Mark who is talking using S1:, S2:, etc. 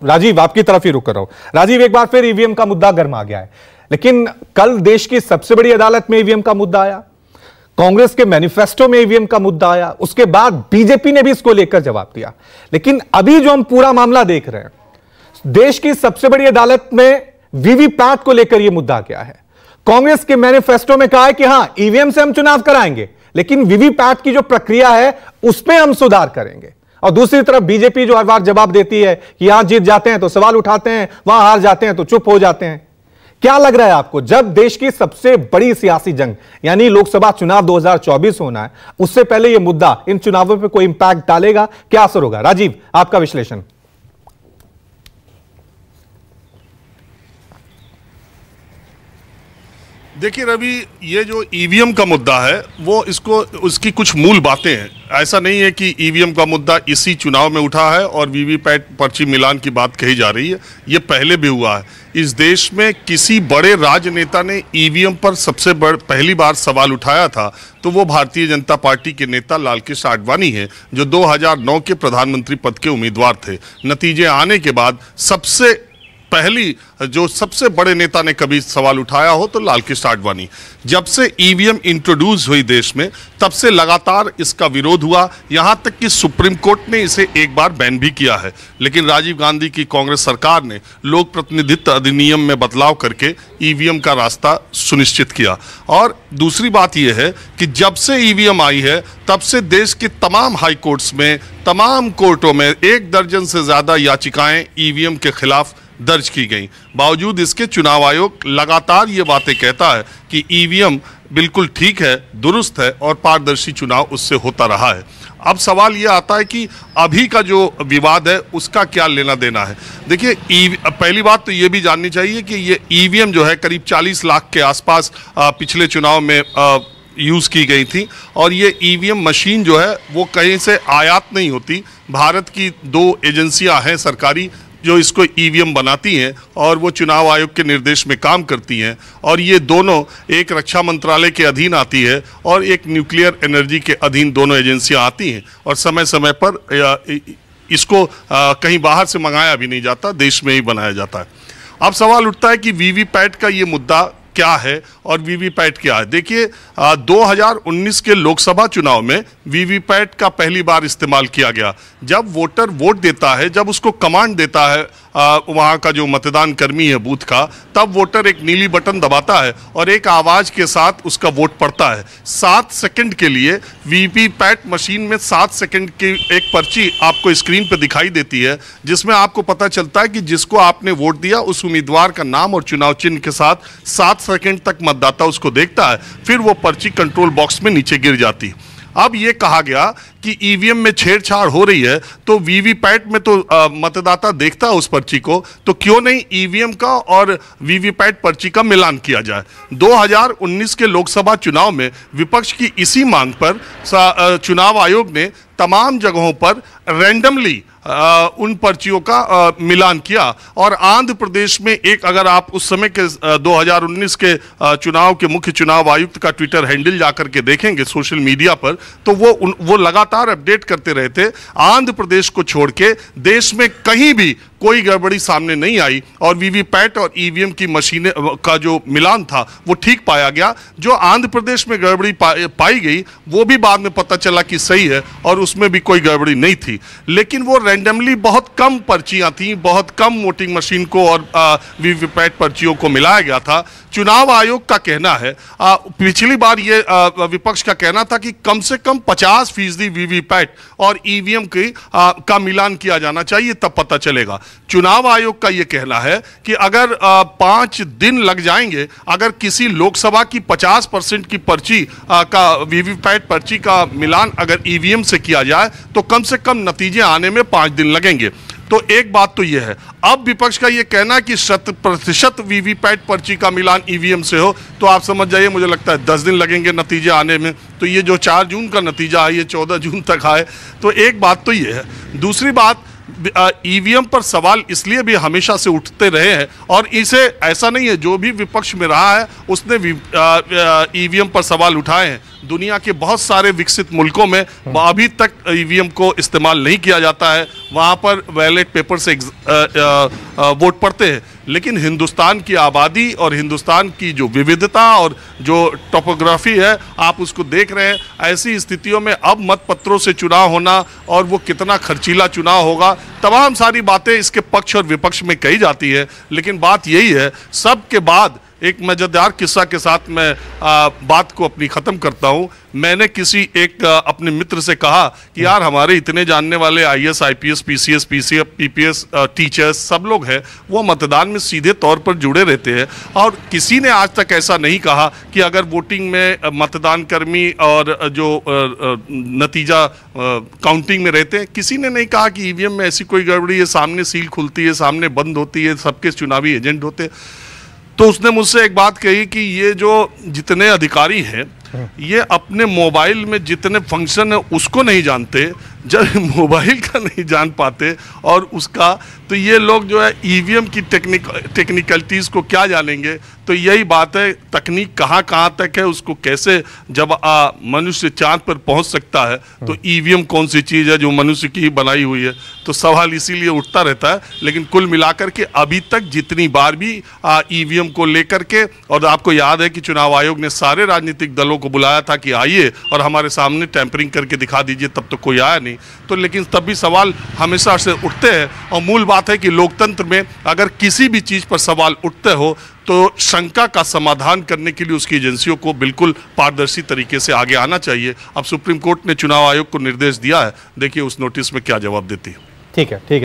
S1: राजीव, आपकी तरफ ही रुक कर रहा हूं। राजीव, एक बार फिर ईवीएम का मुद्दा गर्मा गया है, लेकिन कल देश की सबसे बड़ी अदालत में ईवीएम का मुद्दा आया, कांग्रेस के मैनिफेस्टो में ईवीएम का मुद्दा आया, उसके बाद बीजेपी ने भी इसको लेकर जवाब दिया। लेकिन अभी जो हम पूरा मामला देख रहे हैं, देश की सबसे बड़ी अदालत में वीवीपैट को लेकर यह मुद्दा क्या है। कांग्रेस के मैनिफेस्टो में कहा है कि हां, ईवीएम से हम चुनाव कराएंगे, लेकिन वीवीपैट की जो प्रक्रिया है उसमें हम सुधार करेंगे। और दूसरी तरफ बीजेपी जो हर बार जवाब देती है कि यहां जीत जाते हैं तो सवाल उठाते हैं, वहां हार जाते हैं तो चुप हो जाते हैं। क्या लग रहा है आपको, जब देश की सबसे बड़ी सियासी जंग यानी लोकसभा चुनाव 2024 होना है, उससे पहले यह मुद्दा इन चुनावों पर कोई इंपैक्ट डालेगा? क्या असर होगा? राजीव, आपका विश्लेषण।
S2: देखिए रवि, ये जो ईवीएम का मुद्दा है वो उसकी कुछ मूल बातें हैं। ऐसा नहीं है कि ईवीएम का मुद्दा इसी चुनाव में उठा है और वीवीपैट पर्ची मिलान की बात कही जा रही है। ये पहले भी हुआ है। इस देश में किसी बड़े राजनेता ने ईवीएम पर पहली बार सवाल उठाया था तो वो भारतीय जनता पार्टी के नेता लालकृष्ण आडवाणी हैं, जो 2009 के प्रधानमंत्री पद के उम्मीदवार थे। नतीजे आने के बाद सबसे बड़े नेता ने कभी सवाल उठाया हो तो लालकृष्ण आडवाणी। जब से ईवीएम इंट्रोड्यूस हुई देश में, तब से लगातार इसका विरोध हुआ, यहां तक कि सुप्रीम कोर्ट ने इसे एक बार बैन भी किया है। लेकिन राजीव गांधी की कांग्रेस सरकार ने लोक प्रतिनिधित्व अधिनियम में बदलाव करके ईवीएम का रास्ता सुनिश्चित किया। और दूसरी बात यह है कि जब से ईवीएम आई है, तब से देश के तमाम हाई कोर्ट्स में, तमाम कोर्टों में 1 दर्जन से ज्यादा याचिकाएं ईवीएम के खिलाफ दर्ज की गई। बावजूद इसके चुनाव आयोग लगातार ये बातें कहता है कि ईवीएम बिल्कुल ठीक है, दुरुस्त है और पारदर्शी चुनाव उससे होता रहा है। अब सवाल ये आता है कि अभी का जो विवाद है उसका क्या लेना देना है। देखिए, पहली बात तो ये भी जाननी चाहिए कि ये ईवीएम जो है करीब 40 लाख के आसपास पिछले चुनाव में यूज़ की गई थी। और ये ईवीएम मशीन जो है वो कहीं से आयात नहीं होती। भारत की 2 एजेंसियां हैं सरकारी जो इसको ईवीएम बनाती हैं और वो चुनाव आयोग के निर्देश में काम करती हैं। और ये दोनों, एक रक्षा मंत्रालय के अधीन आती है और एक न्यूक्लियर एनर्जी के अधीन दोनों एजेंसियां आती हैं। और समय समय पर इसको कहीं बाहर से मंगाया भी नहीं जाता, देश में ही बनाया जाता है। अब सवाल उठता है कि वीवीपैट का ये मुद्दा क्या है और वीवीपैट क्या है। देखिए, 2019 के लोकसभा चुनाव में वीवीपैट का पहली बार इस्तेमाल किया गया। जब वोटर वोट देता है, जब उसको कमांड देता है वहाँ का जो मतदान कर्मी है बूथ का, तब वोटर एक नीली बटन दबाता है और एक आवाज़ के साथ उसका वोट पड़ता है। 7 सेकंड के लिए वीवीपैट मशीन में 7 सेकंड की एक पर्ची आपको स्क्रीन पर दिखाई देती है, जिसमें आपको पता चलता है कि जिसको आपने वोट दिया उस उम्मीदवार का नाम और चुनाव चिन्ह के साथ 7 सेकंड तक मतदाता उसको देखता है। फिर वो पर्ची कंट्रोल बॉक्स में नीचे गिर जाती है। अब ये कहा गया कि ईवीएम में छेड़छाड़ हो रही है तो वीवीपैट में तो मतदाता देखता है उस पर्ची को, तो क्यों नहीं ईवीएम का और वीवीपैट पर्ची का मिलान किया जाए। 2019 के लोकसभा चुनाव में विपक्ष की इसी मांग पर चुनाव आयोग ने तमाम जगहों पर रैंडमली उन पर्चियों का मिलान किया। और आंध्र प्रदेश में एक, अगर आप उस समय के 2019 के चुनाव के मुख्य चुनाव आयुक्त का ट्विटर हैंडल जाकर के देखेंगे सोशल मीडिया पर, तो वो लगातार अपडेट करते रहे थे। आंध्र प्रदेश को छोड़ के देश में कहीं भी कोई गड़बड़ी सामने नहीं आई और वीवीपैट और ईवीएम की मशीनें का जो मिलान था वो ठीक पाया गया। जो आंध्र प्रदेश में गड़बड़ी पाई गई वो भी बाद में पता चला कि सही है और उसमें भी कोई गड़बड़ी नहीं थी। लेकिन वो रैंडमली बहुत कम पर्चियां थी, बहुत कम वोटिंग मशीन को और वीवीपैट पर्चियों को मिलाया गया था। चुनाव आयोग का कहना है, पिछली बार ये विपक्ष का कहना था कि कम से कम 50% वीवीपैट और ईवीएम का मिलान किया जाना चाहिए, तब पता चलेगा। चुनाव आयोग का यह कहना है कि अगर 5 दिन लग जाएंगे, अगर किसी लोकसभा की 50% की पर्ची का वीवीपैट पर्ची का मिलान अगर ईवीएम से किया जाए तो कम से कम नतीजे आने में 5 दिन लगेंगे। तो एक बात तो यह है। अब विपक्ष का यह कहना कि 100% वीवीपैट पर्ची का मिलान ईवीएम से हो, तो आप समझ जाइए, मुझे लगता है 10 दिन लगेंगे नतीजे आने में। तो ये जो 4 जून का नतीजा है ये 14 जून तक आए। तो एक बात तो ये है। दूसरी बात, ईवीएम पर सवाल इसलिए भी हमेशा से उठते रहे हैं और इसे ऐसा नहीं है, जो भी विपक्ष में रहा है उसने ईवीएम पर सवाल उठाए हैं। दुनिया के बहुत सारे विकसित मुल्कों में अभी तक ईवीएम को इस्तेमाल नहीं किया जाता है, वहाँ पर बैलेट पेपर से वोट पड़ते हैं। लेकिन हिंदुस्तान की आबादी और हिंदुस्तान की जो विविधता और जो टोपोग्राफी है, आप उसको देख रहे हैं। ऐसी स्थितियों में अब मतपत्रों से चुनाव होना और वो कितना खर्चीला चुनाव होगा, तमाम सारी बातें इसके पक्ष और विपक्ष में कही जाती है। लेकिन बात यही है, सबके बाद एक मजेदार किस्सा के साथ मैं बात को अपनी ख़त्म करता हूँ। मैंने किसी एक अपने मित्र से कहा कि यार, हमारे इतने जानने वाले IAS, IPS, PCS, PPS teachers सब लोग हैं, वो मतदान में सीधे तौर पर जुड़े रहते हैं और किसी ने आज तक ऐसा नहीं कहा कि अगर वोटिंग में मतदान कर्मी और जो नतीजा काउंटिंग में रहते हैं, किसी ने नहीं कहा कि ईवीएम में ऐसी कोई गड़बड़ी है, सामने सील खुलती है, सामने बंद होती है, सबके चुनावी एजेंट होते हैं। तो उसने मुझसे एक बात कही कि ये जो जितने अधिकारी हैं, ये अपने मोबाइल में जितने फंक्शन है उसको नहीं जानते, जब मोबाइल का नहीं जान पाते और उसका, तो ये लोग जो है ईवीएम की टेक्निकलिटीज़ को क्या जानेंगे। तो यही बात है, तकनीक कहाँ तक है, उसको कैसे, जब मनुष्य चांद पर पहुंच सकता है तो ईवीएम कौन सी चीज़ है जो मनुष्य की बनाई हुई है। तो सवाल इसीलिए उठता रहता है। लेकिन कुल मिलाकर के अभी तक जितनी बार भी ईवीएम को लेकर के, और आपको याद है कि चुनाव आयोग ने सारे राजनीतिक दलों को बुलाया था कि आइए और हमारे सामने टैंपरिंग करके दिखा दीजिए, तब तो कोई आया नहीं। तो लेकिन तब भी सवाल हमेशा से उठते हैं। और मूल बात है कि लोकतंत्र में अगर किसी भी चीज़ पर सवाल उठते हो तो शंका का समाधान करने के लिए उसकी एजेंसियों को बिल्कुल पारदर्शी तरीके से आगे आना चाहिए। अब सुप्रीम कोर्ट ने चुनाव आयोग को निर्देश दिया है, देखिए उस नोटिस में क्या जवाब देती है।
S1: ठीक है।